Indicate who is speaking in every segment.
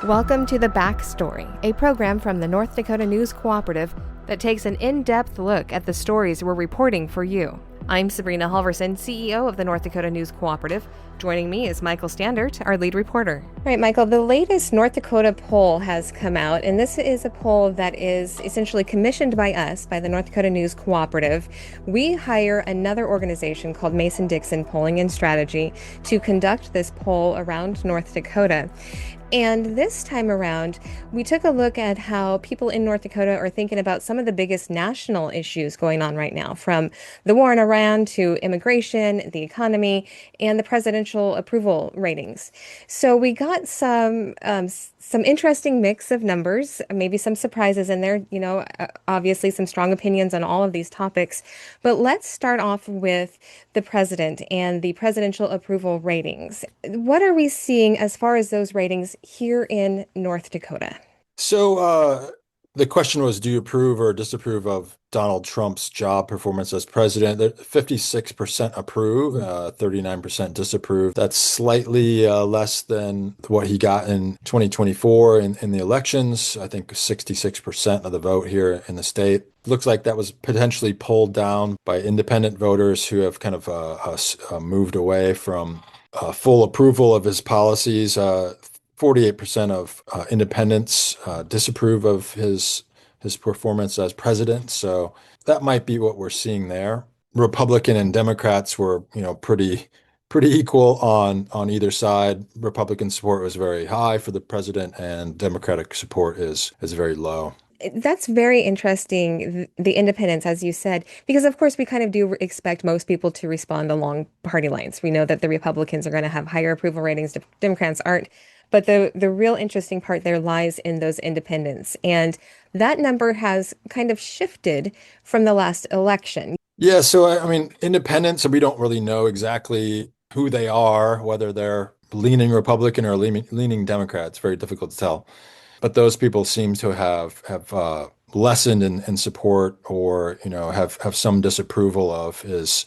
Speaker 1: Welcome to The Backstory, a program from the North Dakota News Cooperative that takes an in-depth look at the stories we're reporting for you. I'm Sabrina Halvorson, CEO of the North Dakota News Cooperative. Joining me is Michael Standaert, our lead reporter. All right, Michael, the latest North Dakota Poll has come out, and this is a poll that is essentially commissioned by us, by the North Dakota News Cooperative. We hire another organization called Mason-Dixon Polling and Strategy to conduct this poll around North Dakota. And this time around, we took a look at how people in North Dakota are thinking about some of the biggest national issues going on right now, from the war in Iran to immigration, the economy, and the presidential approval ratings. So we got some interesting mix of numbers, maybe some surprises in there, obviously some strong opinions on all of these topics. But let's start off with the president and the presidential approval ratings. What are we seeing as far as those ratings here in North Dakota?
Speaker 2: So the question was, do you approve or disapprove of Donald Trump's job performance as president? 56% approve, 39% disapprove. That's slightly less than what he got in 2024 in the elections. I think 66% of the vote here in the state. Looks like that was potentially pulled down by independent voters who have kind of moved away from full approval of his policies. 48% of independents disapprove of his performance as president. So that might be what we're seeing there. Republican and Democrats were, pretty equal on either side. Republican support was very high for the president, and Democratic support is very low.
Speaker 1: That's very interesting, the independents, as you said, because of course we kind of do expect most people to respond along party lines. We know that the Republicans are going to have higher approval ratings, Democrats aren't. But the real interesting part there lies in those independents. And that number has kind of shifted from the last election.
Speaker 2: Yeah, so I mean, independents, we don't really know exactly who they are, whether they're leaning Republican or leaning Democrat. It's very difficult to tell. But those people seem to have lessened in support, or have some disapproval of his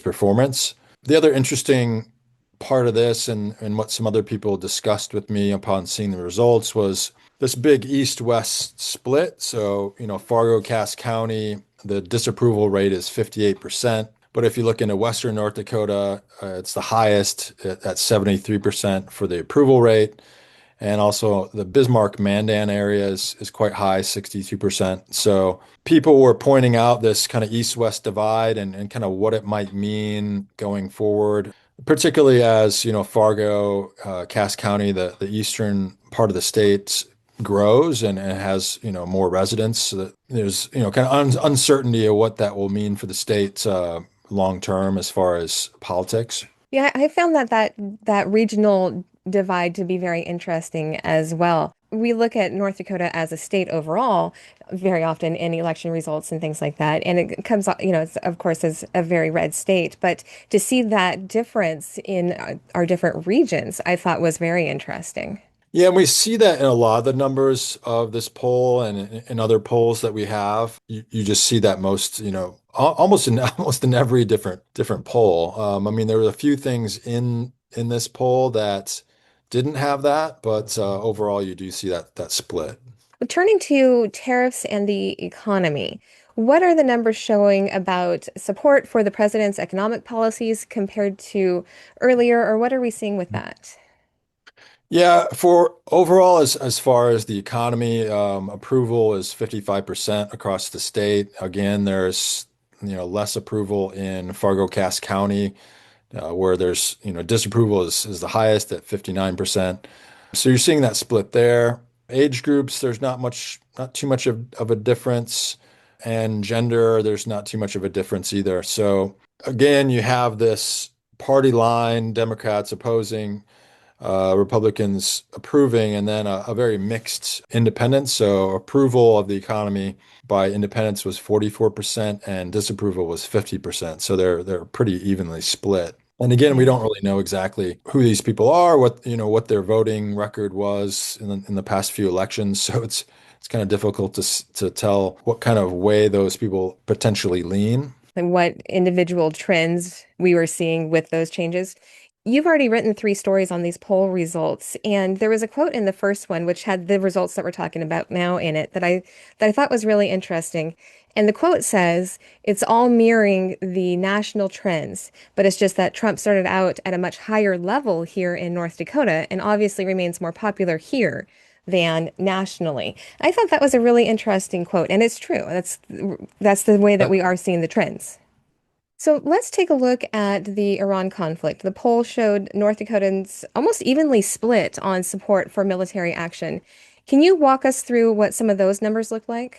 Speaker 2: performance. The other interesting part of this, and what some other people discussed with me upon seeing the results, was this big east-west split. So, Fargo-Cass County, the disapproval rate is 58%. But if you look into Western North Dakota, it's the highest at 73% for the approval rate. And also the Bismarck-Mandan area is quite high, 62%. So people were pointing out this kind of east-west divide and kind of what it might mean going forward, particularly as, Fargo, Cass County, the eastern part of the state grows and has, more residents. So that there's, kind of uncertainty of what that will mean for the state long term as far as politics.
Speaker 1: Yeah, I found that regional divide to be very interesting as well. We look at North Dakota as a state overall very often in election results and things like that. And it comes, it's, of course, as a very red state. But to see that difference in our different regions, I thought was very interesting.
Speaker 2: Yeah, and we see that in a lot of the numbers of this poll and in other polls that we have. You just see that most, almost in every different poll. I mean, there were a few things in this poll that didn't have that, but overall, you do see that split.
Speaker 1: Turning to tariffs and the economy, what are the numbers showing about support for the president's economic policies compared to earlier, or what are we seeing with that?
Speaker 2: Yeah, for overall, as far as the economy, approval is 55% across the state. Again, there's less approval in Fargo-Cass County, where there's disapproval is the highest at 59%. So you're seeing that split there. Age groups, there's not too much of a difference, and gender, there's not too much of a difference either. So again, you have this party line, Democrats opposing, Republicans approving, and then a very mixed independence. So approval of the economy by independents was 44% and disapproval was 50%. So they're pretty evenly split. And again, we don't really know exactly who these people are, what their voting record was in the past few elections. So it's kind of difficult to tell what kind of way those people potentially lean.
Speaker 1: And what individual trends we were seeing with those changes. You've already written three stories on these poll results, and there was a quote in the first one which had the results that we're talking about now in it that I thought was really interesting. And the quote says, "It's all mirroring the national trends, but it's just that Trump started out at a much higher level here in North Dakota and obviously remains more popular here than nationally." I thought that was a really interesting quote, and it's true. That's the way that
Speaker 2: Uh,
Speaker 1: we are seeing the trends. So let's take a look at the Iran conflict. The poll showed North Dakotans almost evenly split on support for military action. Can you walk us through what some of those numbers look like?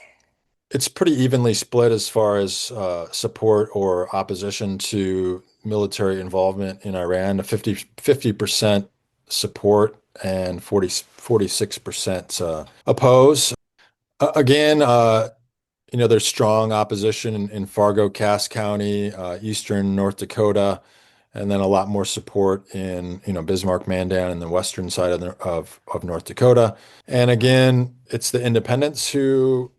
Speaker 2: it's pretty evenly split as far as support or opposition to military involvement in Iran. 50% support and 46% oppose. Again, there's strong opposition in Fargo-Cass County, eastern North Dakota, and then a lot more support in, Bismarck, Mandan, and the western side of North Dakota. And again, it's the independents who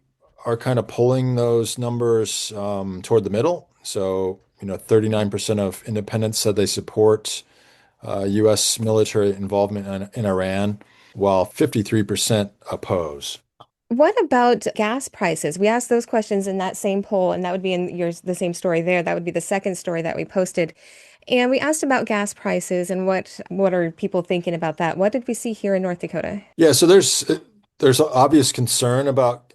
Speaker 2: are kind of pulling those numbers toward the middle. So, 39% of independents said they support U.S. military involvement in Iran, while 53% oppose.
Speaker 1: What about gas prices? We asked those questions in that same poll, and that would be in yours, the same story there. That would be the second story that we posted. And we asked about gas prices and what are people thinking about that? What did we see here in North Dakota?
Speaker 2: Yeah, so there's obvious concern about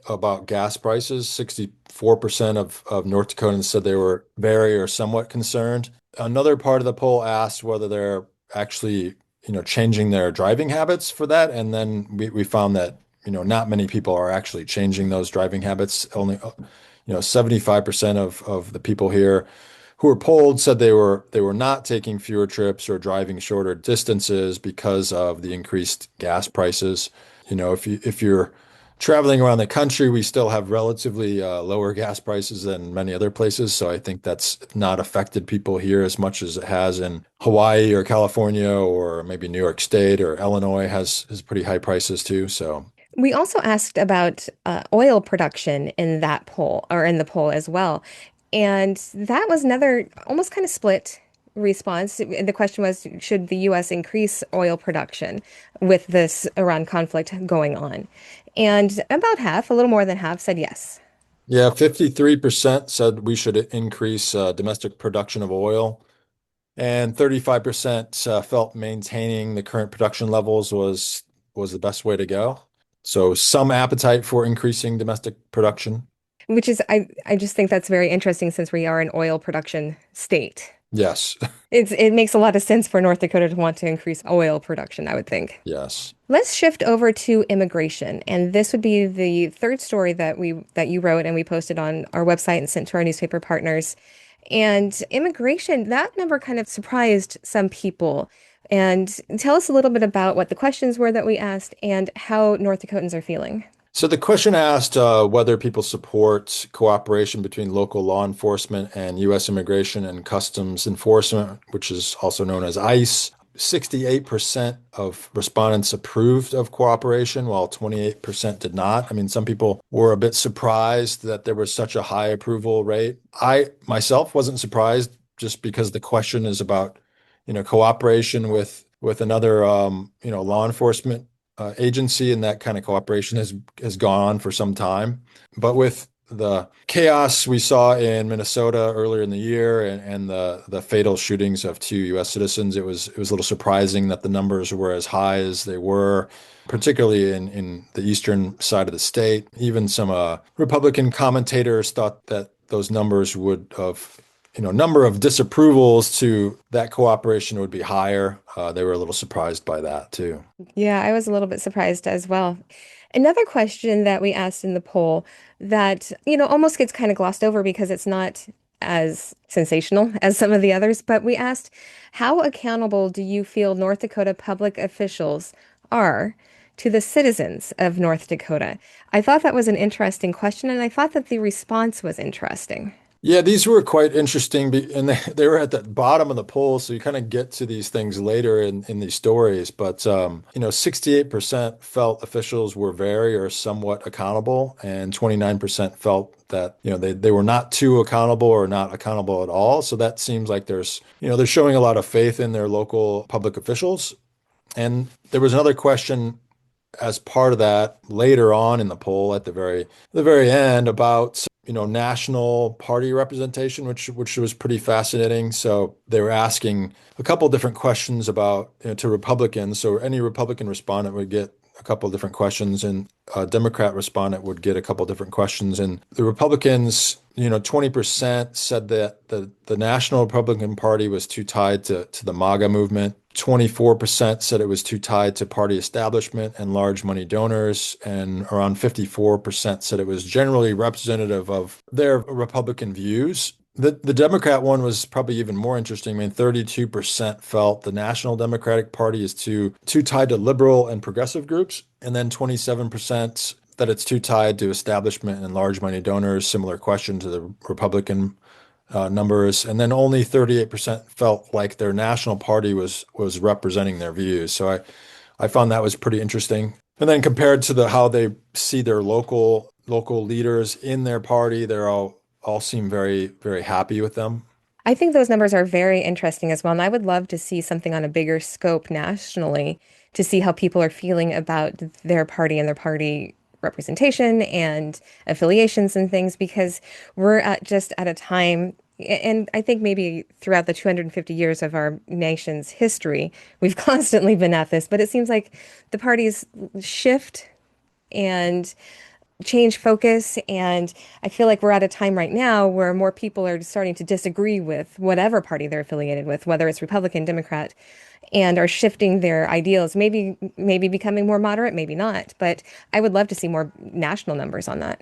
Speaker 2: gas prices. 64% of North Dakotans said they were very or somewhat concerned. Another part of the poll asked whether they're actually, changing their driving habits for that. And then we found that, not many people are actually changing those driving habits. Only, 75% of the people here who were polled said they were not taking fewer trips or driving shorter distances because of the increased gas prices. If you're traveling around the country, we still have relatively lower gas prices than many other places. So I think that's not affected people here as much as it has in Hawaii or California or maybe New York State or Illinois has pretty high prices too. So
Speaker 1: We also asked about oil production in that poll, or in the poll as well. And that was another almost kind of split response. The question was, should the U.S. increase oil production with this Iran conflict going on? And about half, a little more than half, said yes.
Speaker 2: yeah, 53% said we should increase domestic production of oil. And 35% felt maintaining the current production levels was the best way to go. So some appetite for increasing domestic production.
Speaker 1: Which is, I just think that's very interesting since we are an oil production state.
Speaker 2: Yes.
Speaker 1: It makes a lot of sense for North Dakota to want to increase oil production, I would think.
Speaker 2: Yes.
Speaker 1: Let's shift over to immigration, and this would be the third story that you wrote and we posted on our website and sent to our newspaper partners. And immigration, that number kind of surprised some people. And tell us a little bit about what the questions were that we asked and how North Dakotans are feeling.
Speaker 2: So the question asked whether people support cooperation between local law enforcement and U.S. Immigration and Customs Enforcement, which is also known as ICE. 68% of respondents approved of cooperation, while 28% did not. I mean, some people were a bit surprised that there was such a high approval rate. I myself wasn't surprised just because the question is about, cooperation with another, law enforcement agency, and that kind of cooperation has gone on for some time. But with the chaos we saw in Minnesota earlier in the year and the fatal shootings of two U.S. citizens, it was a little surprising that the numbers were as high as they were, particularly in the eastern side of the state. Even some Republican commentators thought that those numbers would have number of disapprovals to that cooperation would be higher. They were a little surprised by that too.
Speaker 1: Yeah, I was a little bit surprised as well. Another question that we asked in the poll that, almost gets kind of glossed over because it's not as sensational as some of the others, but we asked, how accountable do you feel North Dakota public officials are to the citizens of North Dakota? I thought that was an interesting question, and I thought that the response was interesting.
Speaker 2: Yeah, these were quite interesting, and they were at the bottom of the poll, so you kind of get to these things later in these stories. But 68% felt officials were very or somewhat accountable, and 29% felt that they were not too accountable or not accountable at all. So that seems like they're showing a lot of faith in their local public officials. And there was another question as part of that later on in the poll at the very end about national party representation, which was pretty fascinating. So they were asking a couple different questions about to Republicans. So any Republican respondent would get a couple different questions, and a Democrat respondent would get a couple different questions. And the Republicans, 20% said that the National Republican Party was too tied to the MAGA movement. 24% said it was too tied to party establishment and large money donors, and around 54% said it was generally representative of their Republican views. The Democrat one was probably even more interesting. I mean, 32% felt the National Democratic Party is too tied to liberal and progressive groups, and then 27% that it's too tied to establishment and large money donors. Similar question to the Republican numbers, and then only 38% felt like their national party was representing their views. So I found that was pretty interesting. And then compared to how they see their local leaders in their party, they're all seem very, very happy with them.
Speaker 1: I think those numbers are very interesting as well. And I would love to see something on a bigger scope nationally to see how people are feeling about their party and their party representation and affiliations and things, because we're just at a time, and I think maybe throughout the 250 years of our nation's history, we've constantly been at this, but it seems like the parties shift and change focus. And I feel like we're at a time right now where more people are starting to disagree with whatever party they're affiliated with, whether it's Republican, Democrat, and are shifting their ideals, maybe becoming more moderate, maybe not. But I would love to see more national numbers on that.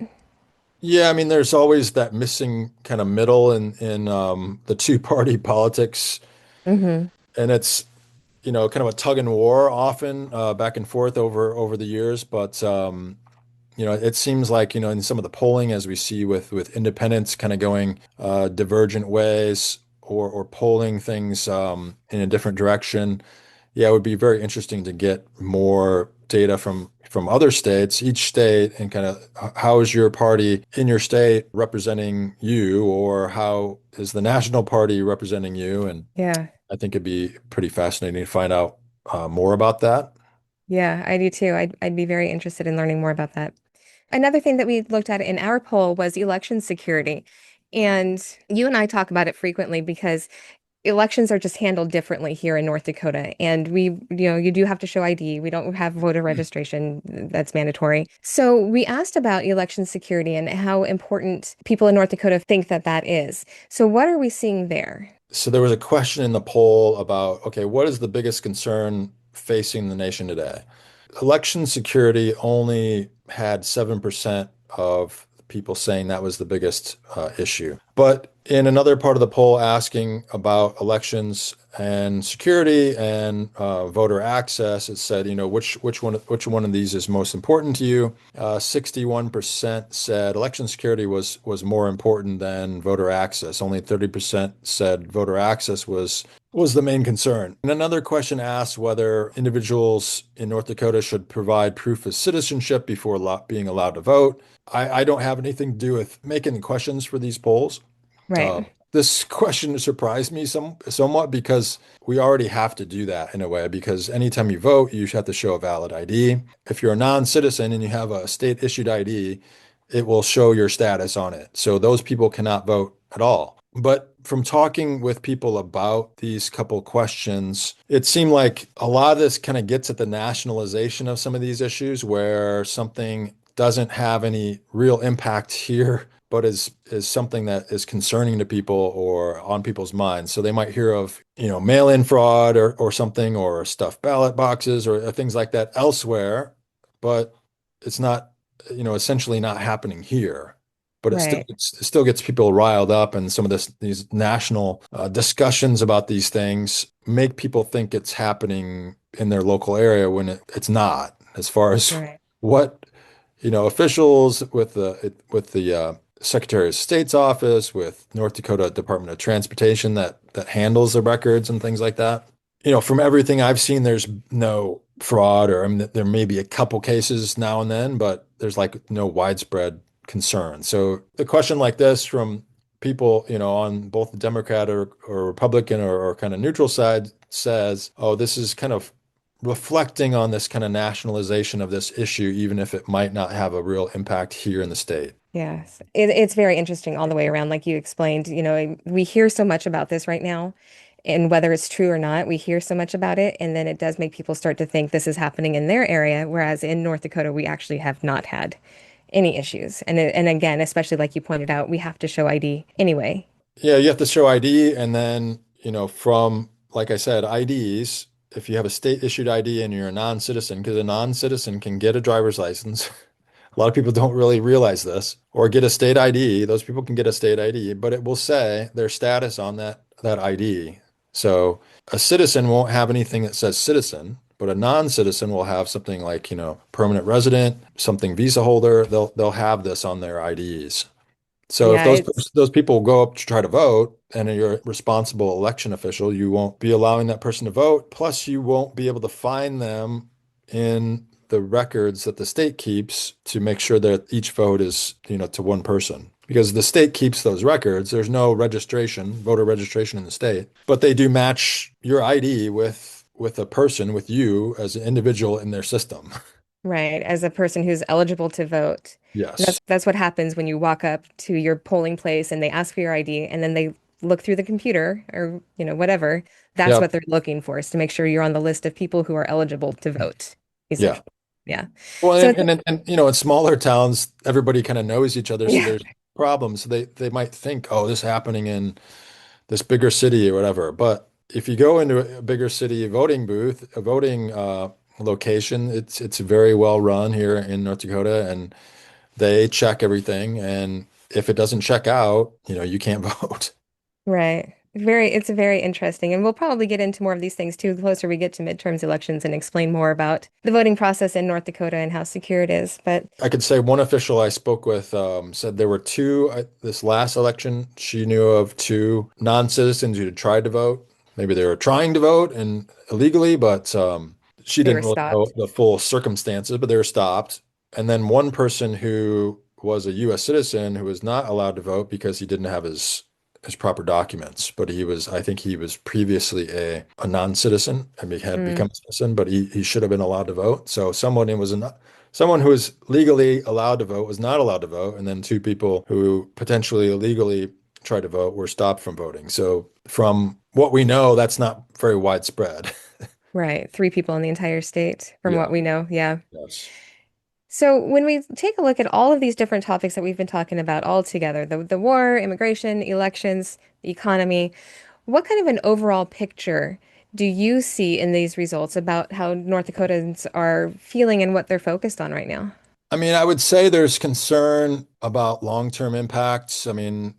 Speaker 2: Yeah, I mean, there's always that missing kind of middle in the two-party politics,
Speaker 1: Hmm.
Speaker 2: and it's kind of a tug and war often back and forth over the years. But it seems like, in some of the polling, as we see with independents kind of going divergent ways or polling things in a different direction. Yeah, it would be very interesting to get more data from other states, each state, and kind of how is your party in your state representing you, or how is the national party representing you? And
Speaker 1: Yeah.
Speaker 2: I think it'd be pretty fascinating to find out more about that.
Speaker 1: Yeah, I do too. I'd be very interested in learning more about that. Another thing that we looked at in our poll was election security. And you and I talk about it frequently because elections are just handled differently here in North Dakota. And you do have to show ID. We don't have voter registration that's mandatory. So we asked about election security and how important people in North Dakota think that that is. So what are we seeing there?
Speaker 2: So there was a question in the poll about, okay, what is the biggest concern facing the nation today? Election security only had 7% of people saying that was the biggest issue. But in another part of the poll asking about elections and security and voter access, it said, which one of these is most important to you? 61% said election security was more important than voter access. Only 30% said voter access was the main concern. And another question asked whether individuals in North Dakota should provide proof of citizenship before being allowed to vote. I don't have anything to do with making the questions for these polls. Uh,
Speaker 1: Right.
Speaker 2: this question surprised me somewhat because we already have to do that in a way, because anytime you vote, you have to show a valid ID. If you're a non-citizen and you have a state issued ID, it will show your status on it. So those people cannot vote at all. But from talking with people about these couple questions, it seemed like a lot of this kind of gets at the nationalization of some of these issues where something doesn't have any real impact here, but is something that is concerning to people or on people's minds. So they might hear of, mail-in fraud or something, or stuffed ballot boxes or things like that elsewhere, but it's not, essentially not happening here. But
Speaker 1: Right.
Speaker 2: it still gets people riled up, and some of these national discussions about these things make people think it's happening in their local area when it's not, as far as
Speaker 1: Right.
Speaker 2: what officials with the Secretary of State's office, with North Dakota Department of Transportation that handles the records and things like that. From everything I've seen, there's no fraud, or I mean, there may be a couple cases now and then, but there's like no widespread concern. So a question like this from people, on both the Democrat or Republican or kind of neutral side says, oh, this is kind of reflecting on this kind of nationalization of this issue, even if it might not have a real impact here in the state.
Speaker 1: Yes, it's very interesting all the way around, like you explained. We hear so much about this right now, and whether it's true or not, we hear so much about it, and then it does make people start to think this is happening in their area, whereas in North Dakota, we actually have not had any issues. And again, especially like you pointed out, we have to show ID anyway.
Speaker 2: Yeah, you have to show ID, and then, from, like I said, IDs, if you have a state issued ID and you're a non-citizen, because a non-citizen can get a driver's license. A lot of people don't really realize this, or get a state ID. Those people can get a state ID, but it will say their status on that ID. So a citizen won't have anything that says citizen, but a non-citizen will have something like, permanent resident, something visa holder. They'll have this on their IDs. So if
Speaker 1: Yeah,
Speaker 2: those
Speaker 1: it's
Speaker 2: those people go up to try to vote and you're a responsible election official, you won't be allowing that person to vote. Plus, you won't be able to find them in the records that the state keeps to make sure that each vote is, to one person. Because the state keeps those records. There's no registration, voter registration in the state, but they do match your ID with a person, with you as an individual in their system.
Speaker 1: right. As a person who's eligible to vote, and
Speaker 2: Yes.
Speaker 1: that's what happens when you walk up to your polling place and they ask for your ID, and then they look through the computer or whatever. That's
Speaker 2: Yeah.
Speaker 1: what they're looking for, is to make sure you're on the list of people who are eligible to vote,
Speaker 2: Yeah.
Speaker 1: essentially. Yeah.
Speaker 2: Well,
Speaker 1: So
Speaker 2: and in smaller towns, everybody kind of knows each other, so
Speaker 1: yeah,
Speaker 2: there's problems. So they might think, oh, this is happening in this bigger city or whatever. But if you go into a bigger city voting booth, a voting location, it's very well run here in North Dakota, and they check everything. And if it doesn't check out, you can't vote.
Speaker 1: right. It's very interesting. And we'll probably get into more of these things too, the closer we get to midterms elections and explain more about the voting process in North Dakota and how secure it is. But
Speaker 2: I could say one official I spoke with said there were two, this last election, she knew of two non-citizens who had tried to vote. Maybe they were trying to vote and illegally, but she
Speaker 1: they were
Speaker 2: didn't really know
Speaker 1: stopped.
Speaker 2: the full circumstances, but they were stopped. And then one person who was a U.S. citizen who was not allowed to vote because he didn't have his proper documents, but I think he was previously a non-citizen and had
Speaker 1: Mm,
Speaker 2: become a citizen, but he should have been allowed to vote. So someone who was legally allowed to vote was not allowed to vote, and then two people who potentially illegally tried to vote were stopped from voting. So from what we know, that's not very widespread.
Speaker 1: right. Three people in the entire state, from what
Speaker 2: Yeah.
Speaker 1: we know. Yeah.
Speaker 2: Yes.
Speaker 1: So when we take a look at all of these different topics that we've been talking about all together, the war, immigration, elections, the economy, what kind of an overall picture do you see in these results about how North Dakotans are feeling and what they're focused on right now?
Speaker 2: I mean, I would say there's concern about long-term impacts. I mean,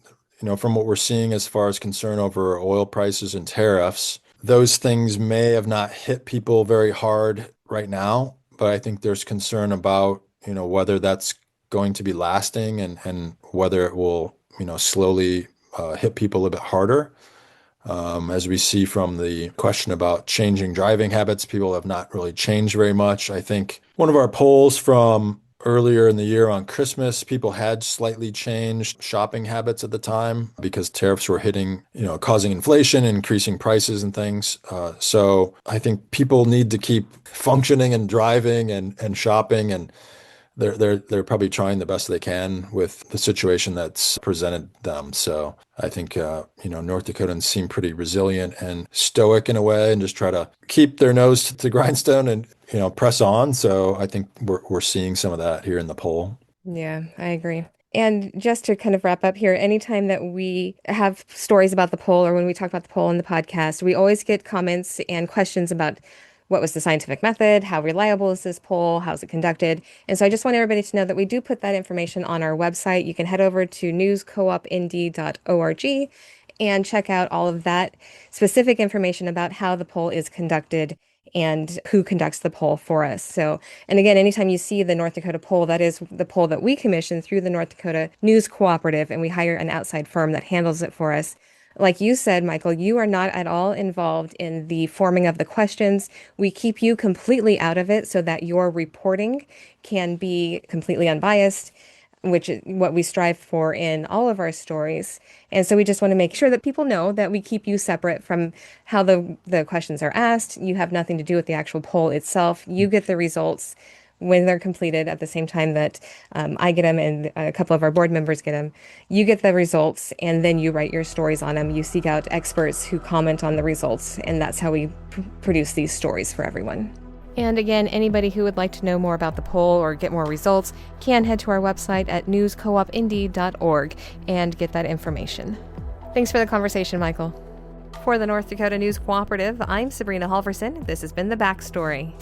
Speaker 2: from what we're seeing as far as concern over oil prices and tariffs, those things may have not hit people very hard right now, but I think there's concern about, whether that's going to be lasting, and whether it will, slowly hit people a bit harder. As we see from the question about changing driving habits, people have not really changed very much. I think one of our polls from earlier in the year on Christmas, people had slightly changed shopping habits at the time because tariffs were hitting, causing inflation, increasing prices and things. So I think people need to keep functioning and driving and shopping, and they're probably trying the best they can with the situation that's presented them. So I think North Dakotans seem pretty resilient and stoic in a way, and just try to keep their nose to the grindstone and press on. So I think we're seeing some of that here in the poll.
Speaker 1: Yeah, I agree. And just to kind of wrap up here, anytime that we have stories about the poll or when we talk about the poll in the podcast, we always get comments and questions about what was the scientific method, how reliable is this poll, how's it conducted. And so I just want everybody to know that we do put that information on our website. You can head over to newscoopnd.org and check out all of that specific information about how the poll is conducted and who conducts the poll for us. So, and again, anytime you see the North Dakota Poll, that is the poll that we commission through the North Dakota News Cooperative, and we hire an outside firm that handles it for us. Like you said, Michael, you are not at all involved in the forming of the questions. We keep you completely out of it so that your reporting can be completely unbiased, which is what we strive for in all of our stories. And so we just want to make sure that people know that we keep you separate from how the questions are asked. You have nothing to do with the actual poll itself. You get the results when they're completed at the same time that I get them and a couple of our board members get them. You get the results and then you write your stories on them. You seek out experts who comment on the results, and that's how we produce these stories for everyone. And again, anybody who would like to know more about the poll or get more results can head to our website at newscoopindy.org and get that information. Thanks for the conversation, Michael. For the North Dakota News Cooperative, I'm Sabrina Halvorson. This has been The Backstory.